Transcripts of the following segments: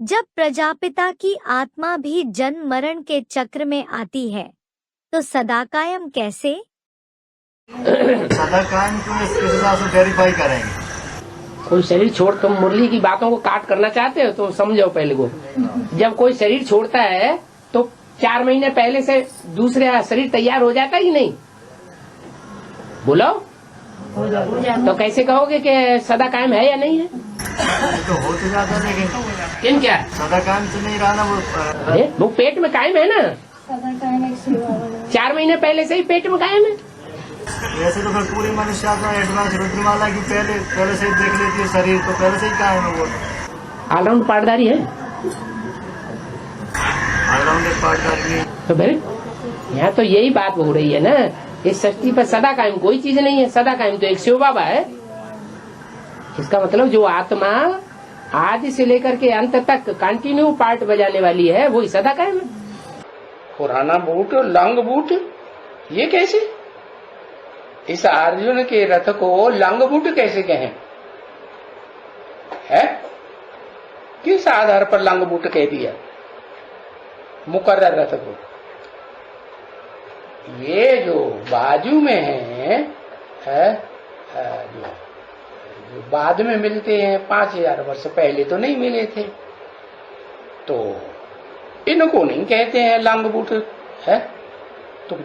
जब प्रजापिता की आत्मा भी जन्म मरण के चक्र में आती है तो सदा कायम कैसे? सदा कायम को इस हिसाब से वेरीफाई करेंगे। कोई शरीर छोड़, तुम मुरली की बातों को काट करना चाहते हो तो समझो पहले को। जब कोई शरीर छोड़ता है तो 4 महीने पहले से दूसरा शरीर तैयार हो जाता ही नहीं? बोलो हो जाता। तो कैसे कहोगे कि सदा कायम है या नहीं है? तो हो तो जाता है, लेकिन क्या सदा कायम से नहीं रहा ना वो। अरे वो पेट में कायम है ना, सदा कायम एक सेवा वाला। 4 महीने पहले से ही पेट में कायम है। वैसे तो फिर पूरी मनुष्य आत्मा एडवांस रुद्रमाला की पहले से ही देख लेती है शरीर, तो पहले से ही कायम है वो। ऑलराउंड पार्टदारी है ऑलराउंडर पार्टदारी। तो फिर यहाँ तो यही बात हो रही है ना, इस सृष्टि पर सदा कायम कोई चीज नहीं है। सदा कायम तो एक शिव बाबा है। इसका मतलब जो आत्मा आदि से लेकर के अंत तक कंटिन्यू पार्ट बजाने वाली है वही सदा कायम है। पुराना बूट, लंग बूट, ये कैसे? इस अर्जुन के रथ को लंग बूट कैसे कहें? है किस आधार पर लंग बूट कह दिया मुकर्रर रथ को? ये जो बाजू में है जो बाद में मिलते हैं 5000 वर्ष पहले तो नहीं मिले थे, तो इनको नहीं कहते हैं लंग बूट है। तो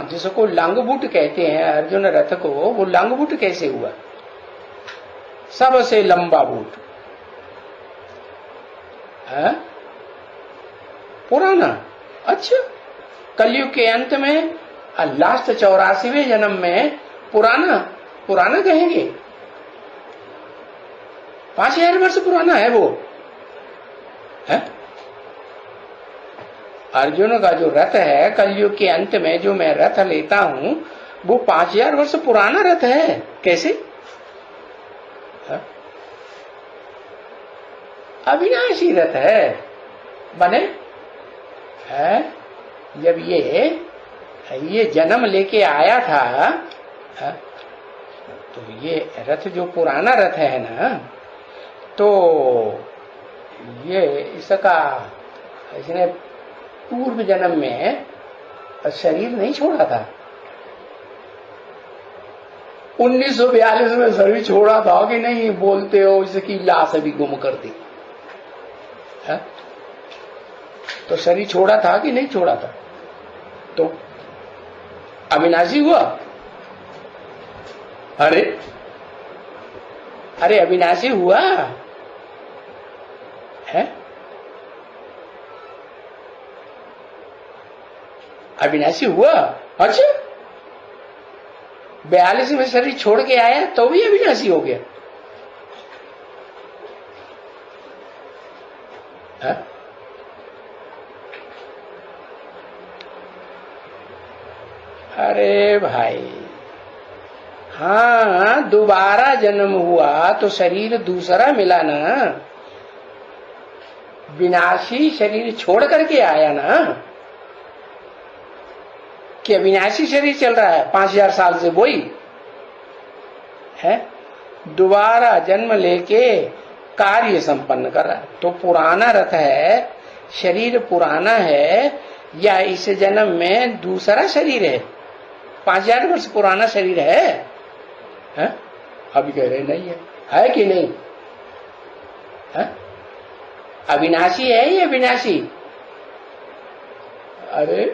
जिसको लंग बूट कहते हैं अर्जुन रथ को, वो लंग बूट कैसे हुआ? सबसे लंबा बूट है, पुराना। अच्छा, कलयुग के अंत में लास्ट 84वें जन्म में पुराना कहेंगे? 5000 वर्ष पुराना है वो है। अर्जुन का जो रथ है कलयुग के अंत में जो मैं रथ लेता हूं वो 5000 वर्ष पुराना रथ है। कैसे है? अविनाशी रथ है बने है। जब ये जन्म लेके आया था है? तो ये रथ जो पुराना रथ है ना, तो ये इसने पूर्व जन्म में शरीर नहीं छोड़ा था। 1942 में शरीर छोड़ा था कि नहीं बोलते हो? इसकी लाश अभी गुम कर दी है? तो शरीर छोड़ा था कि नहीं छोड़ा था? तो अविनाशी हुआ। अरे अविनाशी हुआ है। अविनाशी हुआ। अच्छा, 42 में शरीर छोड़ के आया तो भी अविनाशी हो गया है? अरे भाई, हाँ, दोबारा जन्म हुआ तो शरीर दूसरा मिला ना, विनाशी शरीर छोड़ करके आया ना। कि अविनाशी शरीर चल रहा है 5000 साल से, वही है। दोबारा जन्म लेके कार्य संपन्न कर रहा है। तो पुराना रथ है, शरीर पुराना है, या इस जन्म में दूसरा शरीर है? 5000 वर्ष पुराना शरीर है? अभी कह रहे नहीं है कि नहीं है? अविनाशी है या विनाशी? अरे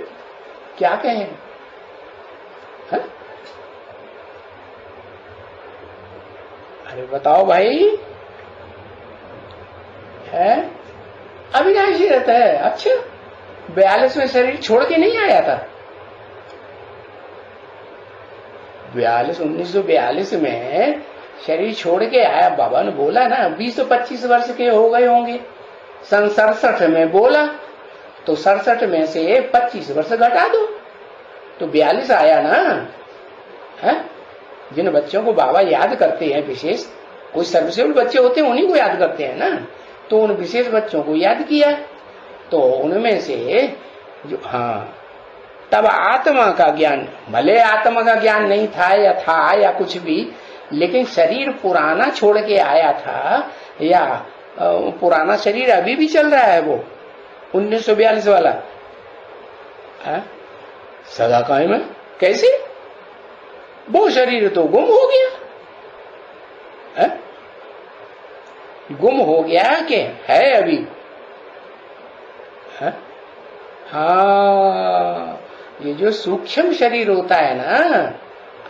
क्या कहें है? अरे बताओ भाई, है अविनाशी रहता है। अच्छा, 42 में शरीर छोड़ के नहीं आया था? 1942 में शरीर छोड़ के आया। बाबा ने बोला ना 20-25 वर्ष के हो गए होंगे। सन 67 में बोला, तो 67 में से 25 वर्ष घटा दो तो 42 आया ना है। जिन बच्चों को बाबा याद करते हैं, विशेष कोई सर्वसेवक बच्चे होते हैं उन्हीं को याद करते हैं ना, तो उन विशेष बच्चों को याद किया, तो उनमें से जो तब आत्मा का ज्ञान, भले आत्मा का ज्ञान नहीं था या कुछ भी, लेकिन शरीर पुराना छोड़ के आया था या पुराना शरीर अभी भी चल रहा है, वो 1942 वाला है? सदा कायम है। कैसे? वो शरीर तो गुम हो गया है? गुम हो गया कि है अभी है? हाँ, ये जो सूक्ष्म शरीर होता है ना,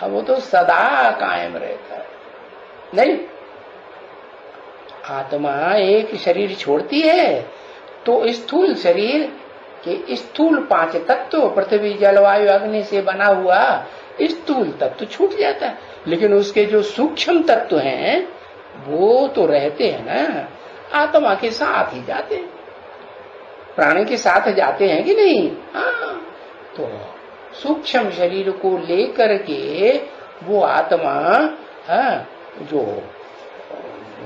अब वो तो सदा कायम रहता है। नहीं, आत्मा एक शरीर छोड़ती है तो स्थूल शरीर के स्थूल 5 तत्व पृथ्वी जल वायु अग्नि से बना हुआ स्थूल तत्व छूट जाता है, लेकिन उसके जो सूक्ष्म तत्व हैं वो तो रहते हैं ना, आत्मा के साथ ही जाते हैं, प्राणी के साथ जाते हैं कि नहीं? हाँ, तो सूक्ष्म शरीर को लेकर के वो आत्मा, हाँ, जो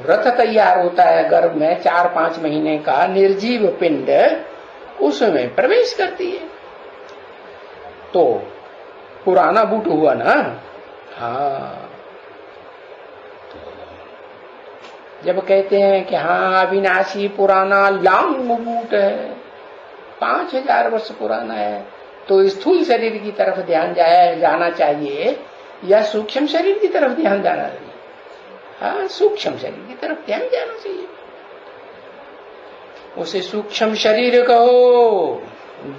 रथ तैयार होता है गर्भ में 4-5 महीने का निर्जीव पिंड, उसमें प्रवेश करती है। तो पुराना बूट हुआ ना। हाँ, जब कहते हैं कि हाँ अविनाशी पुराना लांग बूट है, 5000 वर्ष पुराना है, तो स्थूल शरीर की तरफ ध्यान जाना चाहिए या सूक्ष्म शरीर की तरफ ध्यान जाना चाहिए? हाँ, सूक्ष्म शरीर की तरफ ध्यान जाना चाहिए। उसे सूक्ष्म शरीर कहो,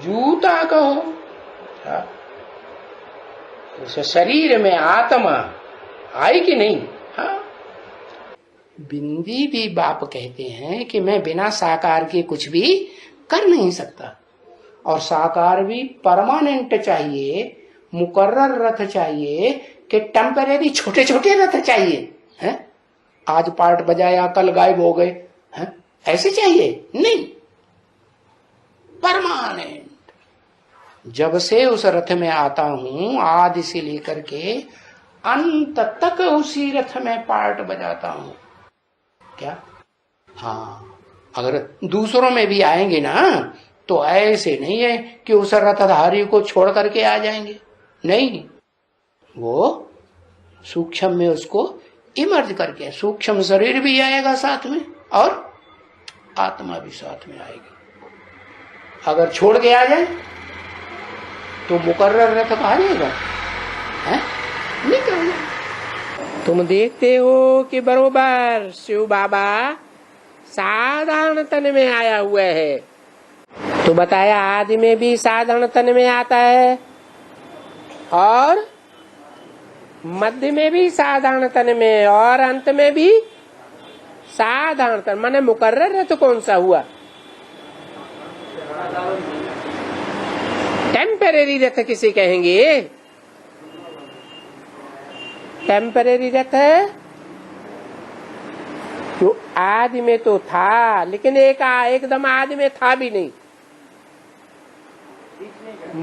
जूता कहो, हाँ? उस शरीर में आत्मा आई कि नहीं? हाँ, बिंदी भी बाप कहते हैं कि मैं बिना साकार के कुछ भी कर नहीं सकता, और साकार भी परमानेंट चाहिए, मुकर्रर रथ चाहिए कि टेम्परेरी छोटे छोटे रथ चाहिए हैं? आज पार्ट बजाया कल गायब हो गए हैं? ऐसे चाहिए नहीं, परमानेंट। जब से उस रथ में आता हूं आदि से लेकर के अंत तक उसी रथ में पार्ट बजाता हूं। क्या? हाँ, अगर दूसरों में भी आएंगे ना तो ऐसे नहीं है कि उस रथधारी को छोड़ करके आ जाएंगे, नहीं, वो सूक्ष्म में उसको इमर्ज करके, सूक्ष्म शरीर भी आएगा साथ में और आत्मा भी साथ में आएगी। अगर छोड़ के आ जाए तो मुकर्रर रथ कहा जाएगा, नहीं कहा। तुम देखते हो कि बरोबर शिव बाबा साधारण तन में आया हुआ है, तो बताया आदि में भी साधारण तन में आता है और मध्य में भी साधारण तन में और अंत में भी साधारण तन। माने मुकर्रर रथ कौन सा हुआ? टेम्परेरी रथ किसे कहेंगे? टेम्परेरी रथ है जो आदि में तो था, लेकिन एकदम आदि में था भी नहीं,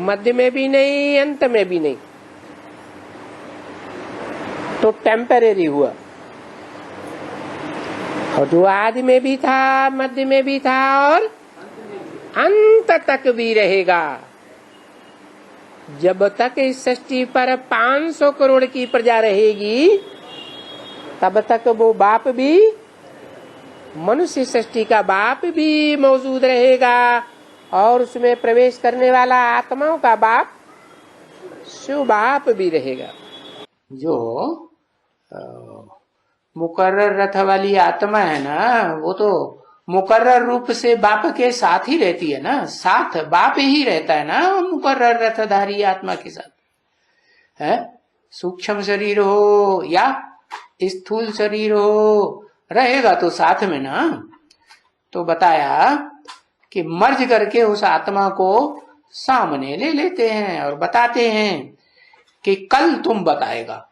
मध्य में भी नहीं, अंत में भी नहीं, तो टेम्परेरी हुआ। और जो आदि में भी था, मध्य में भी था और अंत तक भी रहेगा। जब तक इस सृष्टि पर 500 करोड़ की प्रजा रहेगी तब तक वो बाप भी, मनुष्य सृष्टि का बाप भी मौजूद रहेगा और उसमें प्रवेश करने वाला आत्माओं का बाप शिव बाप भी रहेगा। जो मुकर्रर रथ वाली आत्मा है ना, वो तो मुकर्रर रूप से बाप के साथ ही रहती है ना, साथ बाप ही रहता है ना मुकर्रर रथधारी आत्मा के साथ है। सूक्ष्म शरीर हो या स्थूल शरीर हो, रहेगा तो साथ में ना। तो बताया कि मर्ज करके उस आत्मा को सामने ले लेते हैं और बताते हैं कि कल तुम बताएगा,